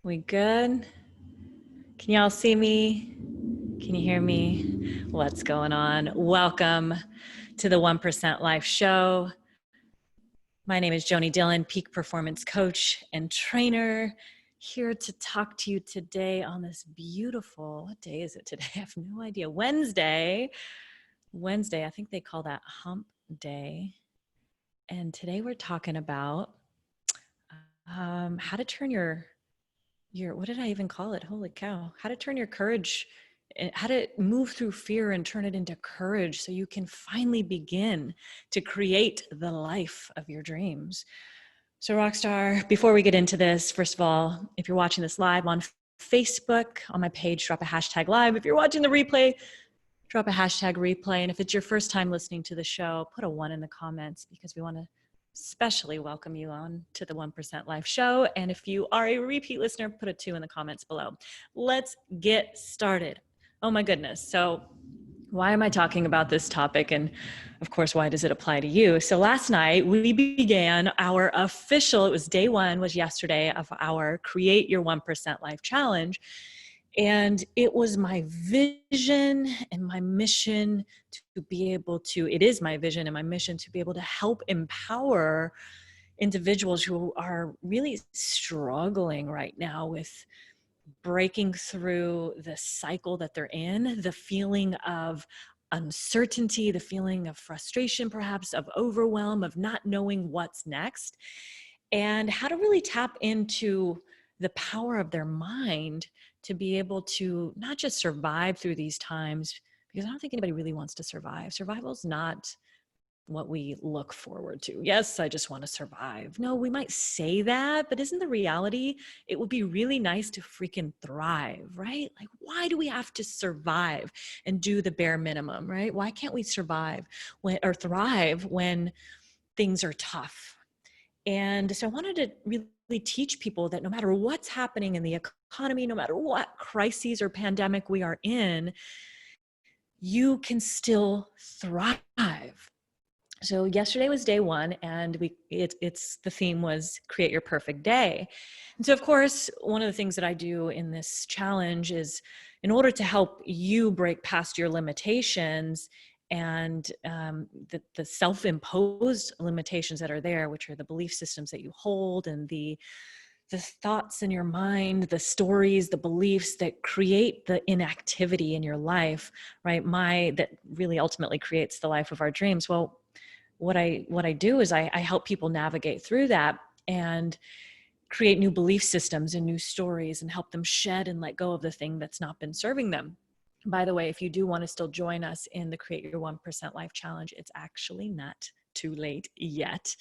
We good? Can y'all see me? Can you hear me? What's going on? Welcome to the 1% Life Show. My name is Joanie Dillon, peak performance coach and trainer, here to talk to you today on this beautiful, what day is it today? I have no idea. Wednesday, I think they call that hump day. And today we're talking about how to turn your, what did I even call it? Holy cow. How to turn your courage, how to move through fear and turn it into courage so you can finally begin to create the life of your dreams. So Rockstar, before we get into this, first of all, if you're watching this live on Facebook, on my page, drop a hashtag live. If you're watching the replay, drop a hashtag replay. And if it's your first time listening to the show, put a 1 in the comments because we want to especially welcome you on to the 1% Life Show. And if you are a repeat listener, put a 2 in the comments below. Let's get started. Oh my goodness. So why am I talking about this topic? And of course, why does it apply to you? So last night we began our official, it was day 1, was yesterday, of our Create Your 1% Life Challenge. And it was my vision and my mission to be able to, it is my vision and my mission to be able to help empower individuals who are really struggling right now with breaking through the cycle that they're in, the feeling of uncertainty, the feeling of frustration, perhaps of overwhelm, of not knowing what's next, and how to really tap into the power of their mind to be able to not just survive through these times, because I don't think anybody really wants to survive. Survival is not what we look forward to. Yes, I just want to survive. No, we might say that, but isn't the reality, it would be really nice to freaking thrive, right? Like, why do we have to survive and do the bare minimum, right? Why can't we survive or thrive when things are tough? And so I wanted to really teach people that no matter what's happening in the economy, no matter what crises or pandemic we are in, you can still thrive. So yesterday was day 1, and the theme was create your perfect day. And so of course, one of the things that I do in this challenge is, in order to help you break past your limitations and the self-imposed limitations that are there, which are the belief systems that you hold and the thoughts in your mind, the stories, the beliefs that create the inactivity in your life, right? That really ultimately creates the life of our dreams. Well, what I do is I help people navigate through that and create new belief systems and new stories and help them shed and let go of the thing that's not been serving them. By the way, if you do want to still join us in the Create Your 1% Life Challenge, it's actually not too late yet.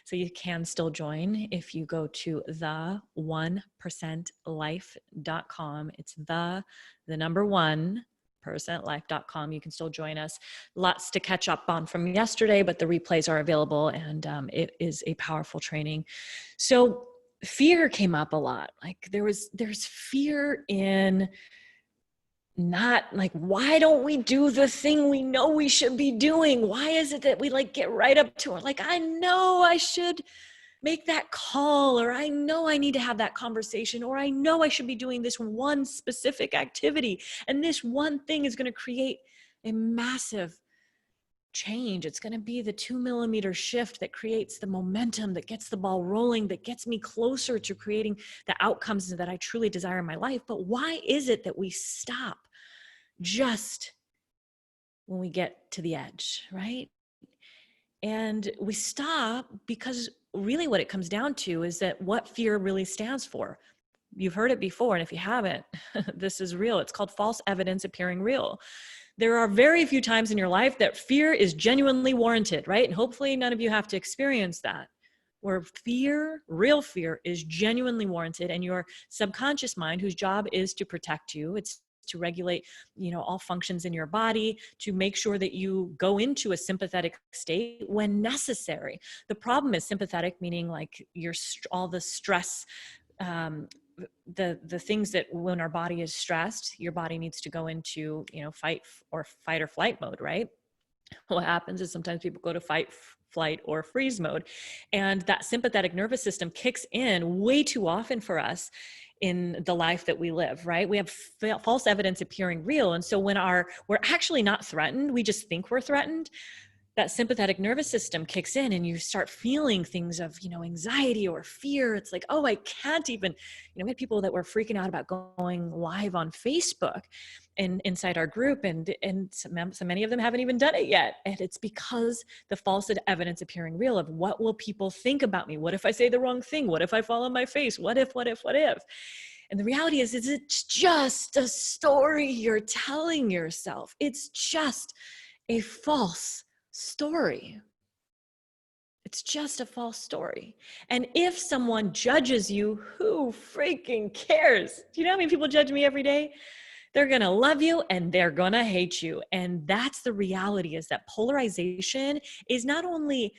So you can still join if you go to the1percentlife.com. It's the number 1percentlife.com. You can still join us. Lots to catch up on from yesterday, but the replays are available, and it is a powerful training. So fear came up a lot. Like there's fear in not like, why don't we do the thing we know we should be doing? Why is it that we get right up to it? Like, I know I should make that call, or I know I need to have that conversation, or I know I should be doing this one specific activity. And this one thing is going to create a massive change. It's going to be the 2-millimeter shift that creates the momentum, that gets the ball rolling, that gets me closer to creating the outcomes that I truly desire in my life. But why is it that we stop just when we get to the edge, right? And we stop because really what it comes down to is that what fear really stands for. You've heard it before, and if you haven't, this is real. It's called false evidence appearing real. There are very few times in your life that fear is genuinely warranted, right? And hopefully none of you have to experience that, where fear, real fear, is genuinely warranted, and your subconscious mind, whose job is to protect you, it's to regulate, all functions in your body, to make sure that you go into a sympathetic state when necessary. The problem is sympathetic, meaning like all the stress, the things that when our body is stressed, your body needs to go into, fight or flight mode, right? What happens is sometimes people go to fight flight, or freeze mode. And that sympathetic nervous system kicks in way too often for us in the life that we live, right? We have false evidence appearing real. And so when we're actually not threatened, we just think we're threatened, that sympathetic nervous system kicks in and you start feeling things of, anxiety or fear. It's like, oh, I can't even, we had people that were freaking out about going live on Facebook and inside our group. And so many of them haven't even done it yet. And it's because the false evidence appearing real of what will people think about me? What if I say the wrong thing? What if I fall on my face? What if? And the reality is it's just a story you're telling yourself. It's just a false story. It's just a false story. And if someone judges you, who freaking cares? Do you know how many people judge me every day? They're going to love you and they're going to hate you. And that's the reality, is that polarization is not only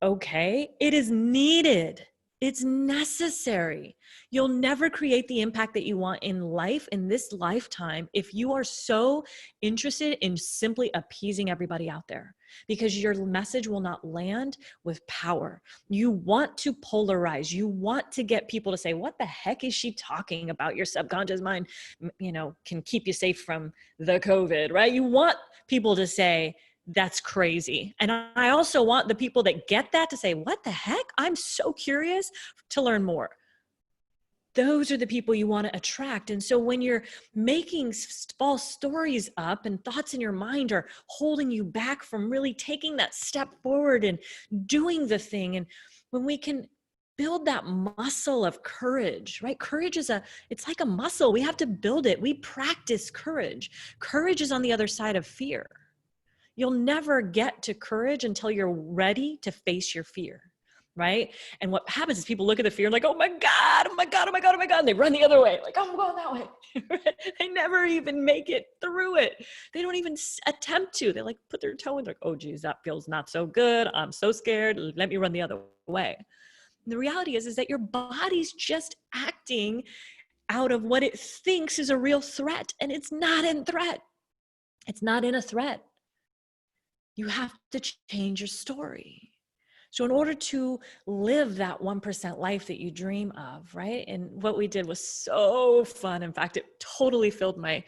okay, it is needed. It's necessary. You'll never create the impact that you want in life, in this lifetime, if you are so interested in simply appeasing everybody out there, because your message will not land with power. You want to polarize. You want to get people to say, what the heck is she talking about? Your subconscious mind, can keep you safe from the COVID, right? You want people to say, that's crazy. And I also want the people that get that to say, what the heck? I'm so curious to learn more. Those are the people you want to attract. And so when you're making false stories up and thoughts in your mind are holding you back from really taking that step forward and doing the thing, and when we can build that muscle of courage, right? Courage it's like a muscle. We have to build it. We practice courage. Courage is on the other side of fear. You'll never get to courage until you're ready to face your fear, right? And what happens is people look at the fear and like, oh my God, oh my God, oh my God, oh my God. And they run the other way. Like, oh, I'm going that way. They never even make it through it. They don't even attempt to. They like put their toe in, like, oh geez, that feels not so good. I'm so scared. Let me run the other way. And the reality is that your body's just acting out of what it thinks is a real threat. And it's not in threat. It's not in a threat. You have to change your story. So in order to live that 1% life that you dream of, right? And what we did was so fun. In fact, it totally filled my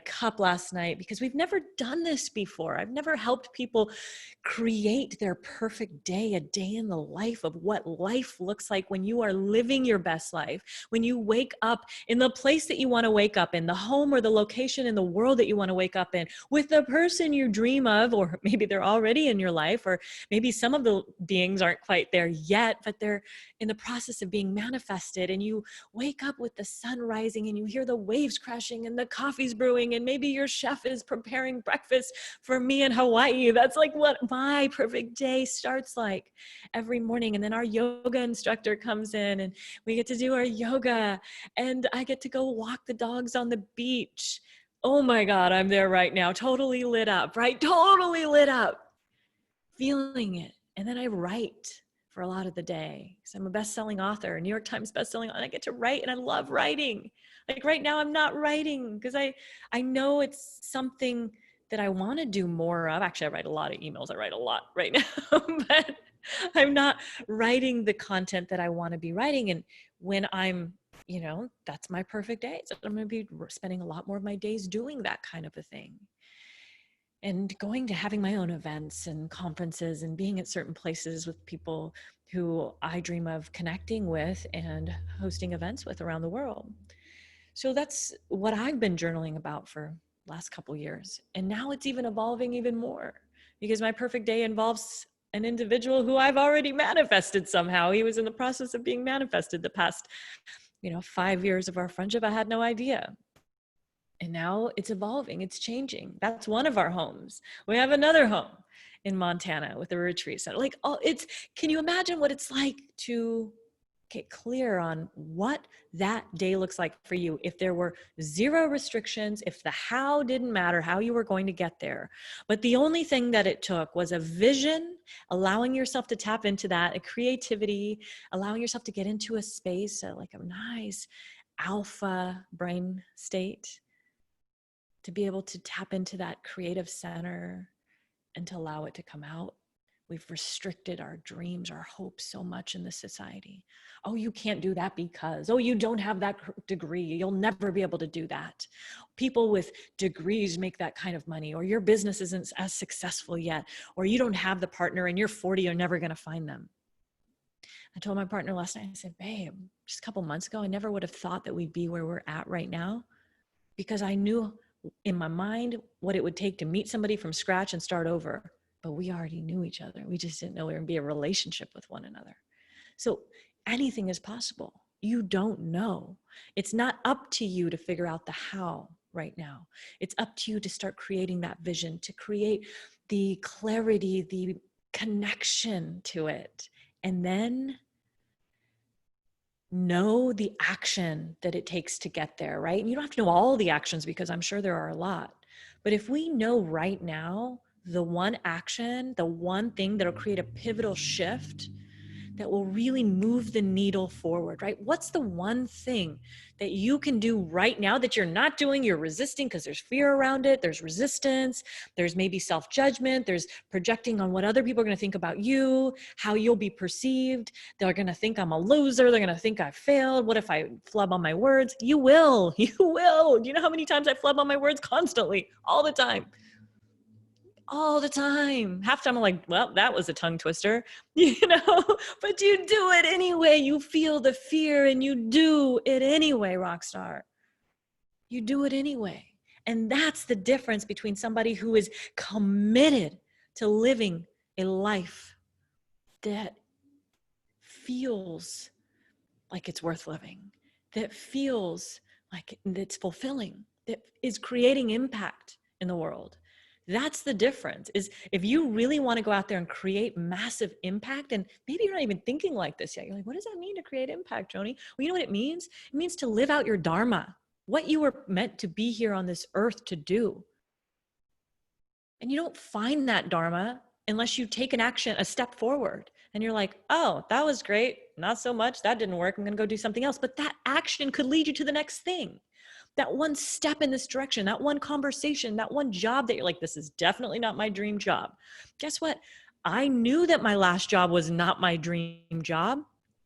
cup last night, because we've never done this before. I've never helped people create their perfect day, a day in the life of what life looks like when you are living your best life, when you wake up in the place that you want to wake up in, the home or the location in the world that you want to wake up in, with the person you dream of, or maybe they're already in your life, or maybe some of the beings aren't quite there yet, but they're in the process of being manifested. And you wake up with the sun rising and you hear the waves crashing and the coffee's brewing, and maybe your chef is preparing breakfast for me in Hawaii. That's like what my perfect day starts like every morning. And then our yoga instructor comes in and we get to do our yoga, and I get to go walk the dogs on the beach. Oh my God, I'm there right now, totally lit up, right? Totally lit up, feeling it. And then I write for a lot of the day, because I'm a best-selling author, a New York Times best-selling, and I get to write, and I love writing. Like right now, I'm not writing because I know it's something that I want to do more of. Actually, I write a lot of emails. I write a lot right now, but I'm not writing the content that I want to be writing. And when I'm, that's my perfect day. So I'm going to be spending a lot more of my days doing that kind of a thing, and going to having my own events and conferences and being at certain places with people who I dream of connecting with and hosting events with around the world. So that's what I've been journaling about for the last couple of years. And now it's even evolving even more, because my perfect day involves an individual who I've already manifested somehow. He was in the process of being manifested the past, 5 years of our friendship. I had no idea. And now it's evolving, it's changing. That's one of our homes. We have another home in Montana with a retreat center. Can you imagine what it's like to get clear on what that day looks like for you? If there were zero restrictions, if the how didn't matter, how you were going to get there, but the only thing that it took was a vision, allowing yourself to tap into that, a creativity, allowing yourself to get into a space, like a nice alpha brain state, to be able to tap into that creative center and to allow it to come out. We've restricted our dreams, our hopes so much in this society. Oh, you can't do that because, oh, you don't have that degree. You'll never be able to do that. People with degrees make that kind of money, or your business isn't as successful yet, or you don't have the partner and you're 40, you're never going to find them. I told my partner last night, I said, babe, just a couple months ago, I never would have thought that we'd be where we're at right now, because I knew in my mind what it would take to meet somebody from scratch and start over. But we already knew each other. We just didn't know we were going to be a relationship with one another. So anything is possible. You don't know. It's not up to you to figure out the how right now. It's up to you to start creating that vision, to create the clarity, the connection to it. And then know the action that it takes to get there, right? And you don't have to know all the actions, because I'm sure there are a lot. But if we know right now the one action, the one thing that'll create a pivotal shift that will really move the needle forward, right? What's the one thing that you can do right now that you're not doing, you're resisting because there's fear around it, there's resistance, there's maybe self-judgment, there's projecting on what other people are going to think about you, how you'll be perceived. They're going to think I'm a loser. They're going to think I failed. What if I flub on my words? You will. You will. You know how many times I flub on my words? Constantly, all the time. All the time. Half the time I'm like, well, that was a tongue twister, but you do it anyway. You feel the fear and you do it anyway, rock star. You do it anyway. And that's the difference between somebody who is committed to living a life that feels like it's worth living, that feels like it's fulfilling, that is creating impact in the world. That's the difference. Is if you really want to go out there and create massive impact, and maybe you're not even thinking like this yet. You're like, what does that mean to create impact, Joanie? Well, you know what it means? It means to live out your dharma, what you were meant to be here on this earth to do. And you don't find that dharma unless you take an action, a step forward. And you're like, oh, that was great. Not so much. That didn't work. I'm going to go do something else. But that action could lead you to the next thing. That one step in this direction, that one conversation, that one job that you're like, this is definitely not my dream job. Guess what? I knew that my last job was not my dream job.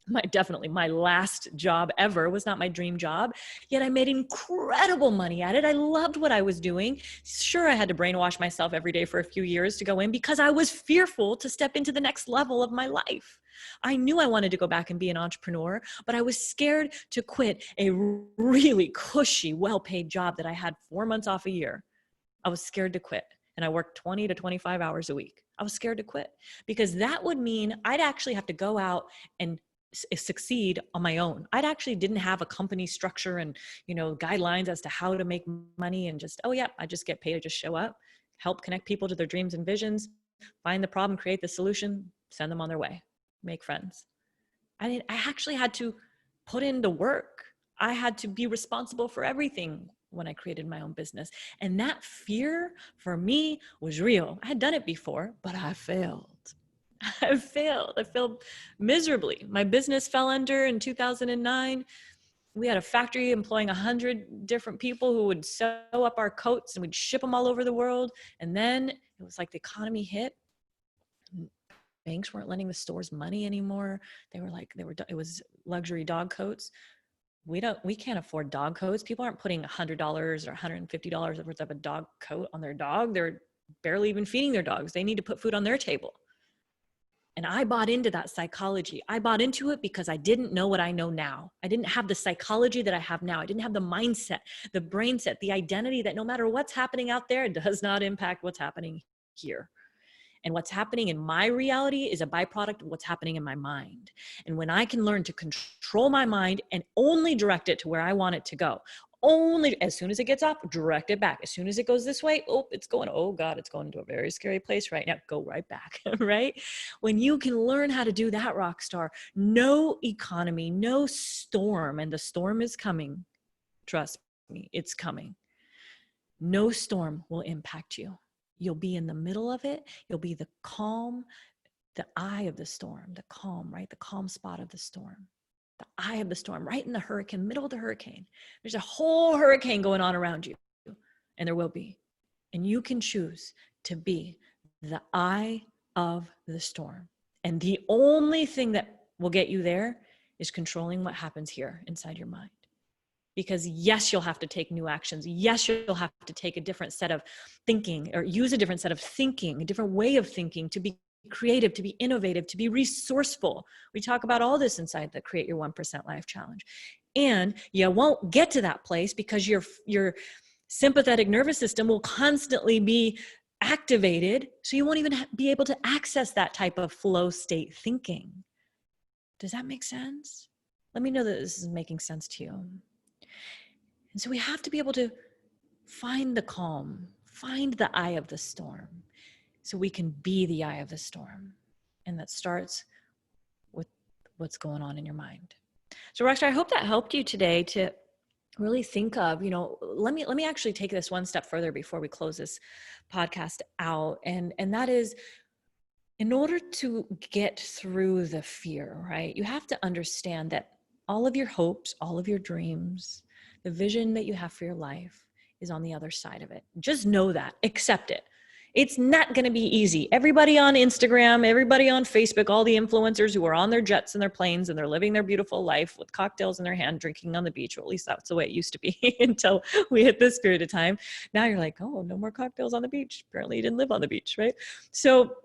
My last job ever was not my dream job. Yet I made incredible money at it. I loved what I was doing. Sure, I had to brainwash myself every day for a few years to go in because I was fearful to step into the next level of my life. I knew I wanted to go back and be an entrepreneur, but I was scared to quit a really cushy, well-paid job that I had 4 months off a year. I was scared to quit. And I worked 20 to 25 hours a week. I was scared to quit because that would mean I'd actually have to go out and succeed on my own. I'd actually didn't have a company structure and, guidelines as to how to make money and just, oh yeah, I just get paid to just show up, help connect people to their dreams and visions, find the problem, create the solution, send them on their way, make friends. I actually had to put in the work. I had to be responsible for everything when I created my own business. And that fear for me was real. I had done it before, but I failed. I failed miserably. My business fell under in 2009. We had a factory employing 100 different people who would sew up our coats and we'd ship them all over the world. And then it was like the economy hit. Banks weren't lending the stores money anymore. It was luxury dog coats. We can't afford dog coats. People aren't putting $100 or $150 worth of a dog coat on their dog. They're barely even feeding their dogs. They need to put food on their table. And I bought into that psychology. I bought into it because I didn't know what I know now. I didn't have the psychology that I have now. I didn't have the mindset, the brain set, the identity that no matter what's happening out there, it does not impact what's happening here. And what's happening in my reality is a byproduct of what's happening in my mind. And when I can learn to control my mind and only direct it to where I want it to go, only as soon as it gets off, direct it back. As soon as it goes this way, it's going to a very scary place right now. Go right back, right? When you can learn how to do that, rock star, no economy, no storm, and the storm is coming. Trust me, it's coming. No storm will impact you. You'll be in the middle of it. You'll be the calm, the eye of the storm, the calm, right? The calm spot of the storm. The eye of the storm, right in the hurricane, middle of the hurricane. There's a whole hurricane going on around you, and there will be. And you can choose to be the eye of the storm. And the only thing that will get you there is controlling what happens here inside your mind. Because yes, you'll have to take new actions. Yes, you'll have to take a different set of thinking, or use a different set of thinking, a different way of thinking, to be creative, to be innovative, to be resourceful. We talk about all this inside the Create Your 1% Life Challenge. And you won't get to that place because your sympathetic nervous system will constantly be activated. So you won't even be able to access that type of flow state thinking. Does that make sense? Let me know that this is making sense to you. And so we have to be able to find the calm, find the eye of the storm, so we can be the eye of the storm. And that starts with what's going on in your mind. So Rockstar, I hope that helped you today to really think of, let me actually take this one step further before we close this podcast out. And that is, in order to get through the fear, right? You have to understand that all of your hopes, all of your dreams, the vision that you have for your life is on the other side of it. Just know that, accept it. It's not going to be easy. Everybody on Instagram, everybody on Facebook, all the influencers who are on their jets and their planes and they're living their beautiful life with cocktails in their hand, drinking on the beach. Or at least that's the way it used to be until we hit this period of time. Now you're like, oh, no more cocktails on the beach. Apparently you didn't live on the beach, right? So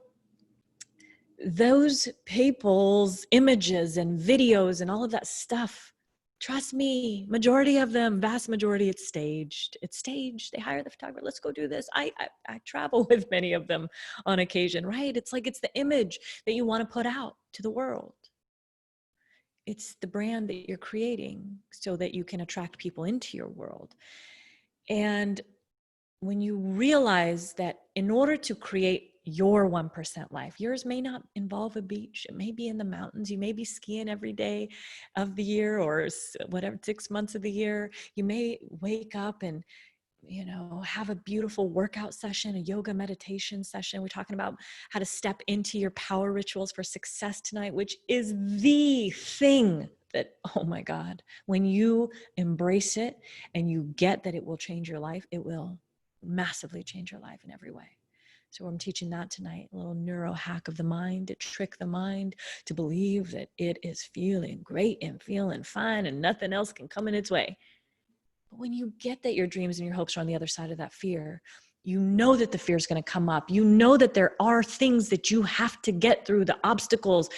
those people's images and videos and all of that stuff, trust me, majority of them, vast majority, it's staged. It's staged. They hire the photographer. Let's go do this. I travel with many of them on occasion, right? It's like, it's the image that you want to put out to the world. It's the brand that you're creating so that you can attract people into your world. And when you realize that in order to create your 1% life, yours may not involve a beach. It may be in the mountains. You may be skiing every day of the year, or whatever, 6 months of the year. You may wake up and, have a beautiful workout session, a yoga meditation session. We're talking about how to step into your power rituals for success tonight, which is the thing that, oh my God, when you embrace it and you get that it will change your life, it will massively change your life in every way. So I'm teaching that tonight, a little neuro hack of the mind to trick the mind to believe that it is feeling great and feeling fine and nothing else can come in its way. But when you get that your dreams and your hopes are on the other side of that fear, you know that the fear is going to come up. You know that there are things that you have to get through, the obstacles,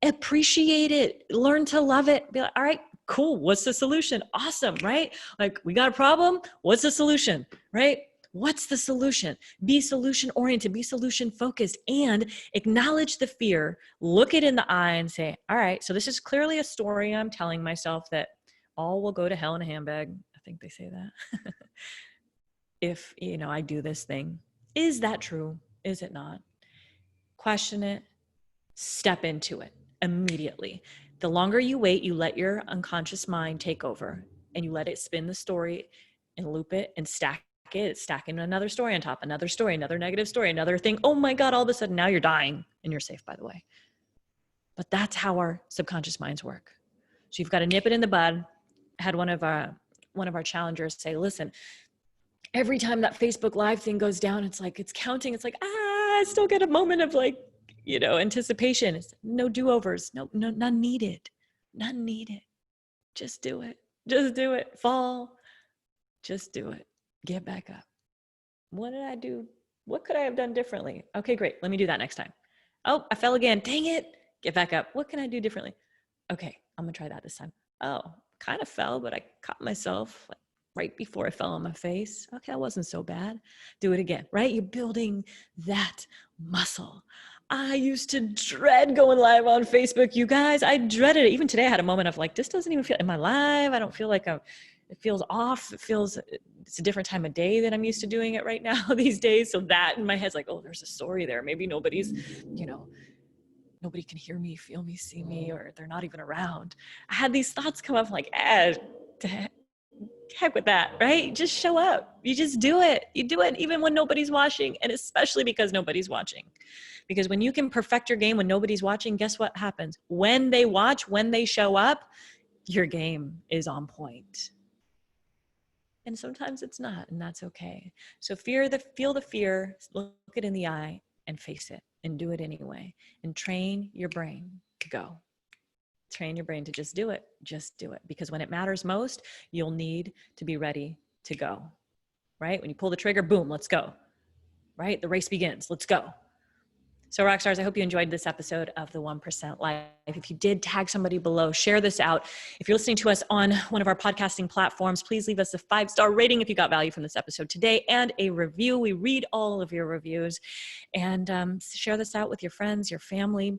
appreciate it, learn to love it. Be like, all right, cool. What's the solution? Awesome, right? Like, we got a problem. What's the solution, right? What's the solution? Be solution oriented, be solution focused, and acknowledge the fear, look it in the eye and say, all right, so this is clearly a story I'm telling myself that all will go to hell in a handbag. I think they say that. If, I do this thing. Is that true? Is it not? Question it, step into it immediately. The longer you wait, you let your unconscious mind take over and you let it spin the story and loop it and stack it, stacking another story on top, another story, another negative story, another thing. Oh my God, all of a sudden now you're dying, and you're safe, by the way. But that's how our subconscious minds work. So you've got to nip it in the bud. I had one of our challengers say, listen, every time that Facebook Live thing goes down, it's like, it's counting. It's like, I still get a moment of like, anticipation. It's no do-overs. No, none needed. None needed. Just do it. Just do it. Fall. Just do it. Get back up. What did I do? What could I have done differently? Okay, great. Let me do that next time. Oh, I fell again. Dang it. Get back up. What can I do differently? Okay, I'm going to try that this time. Oh, kind of fell, but I caught myself like right before I fell on my face. Okay, that wasn't so bad. Do it again, right? You're building that muscle. I used to dread going live on Facebook, you guys. I dreaded it. Even today, I had a moment of like, this doesn't even feel, am I live? I don't feel like it feels off. It's a different time of day than I'm used to doing it right now these days. So that in my head's like, oh, there's a story there. Maybe nobody's, nobody can hear me, feel me, see me, or they're not even around. I had these thoughts come up like, heck with that, right? Just show up. You just do it. You do it even when nobody's watching, and especially because nobody's watching. Because when you can perfect your game when nobody's watching, guess what happens? When they watch, when they show up, your game is on point. And sometimes it's not, and that's okay. So feel the fear, look it in the eye, and face it. and do it anyway. And train your brain to go. Train your brain to just do it. Just do it. Because when it matters most, you'll need to be ready to go, right? When you pull the trigger, boom, let's go, right? The race begins. Let's go. So rock stars, I hope you enjoyed this episode of the 1% Life. If you did, tag somebody below, share this out. If you're listening to us on one of our podcasting platforms, please leave us a 5-star rating if you got value from this episode today and a review. We read all of your reviews, and share this out with your friends, your family.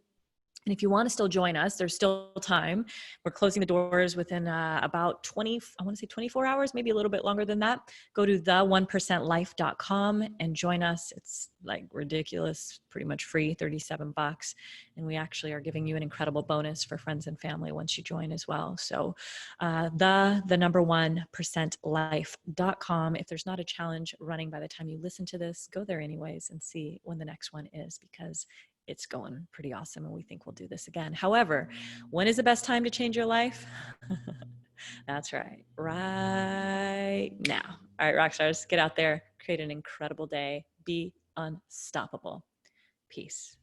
And if you want to still join us, there's still time. We're closing the doors within about 24 hours, maybe a little bit longer than that. Go to the1percentlife.com and join us. It's like ridiculous, pretty much free, $37. And we actually are giving you an incredible bonus for friends and family once you join as well. So the number 1percentlife.com. If there's not a challenge running by the time you listen to this, go there anyways and see when the next one is, because it's going pretty awesome and we think we'll do this again. However, when is the best time to change your life? That's right now. All right, rock stars, get out there, create an incredible day, be unstoppable. Peace.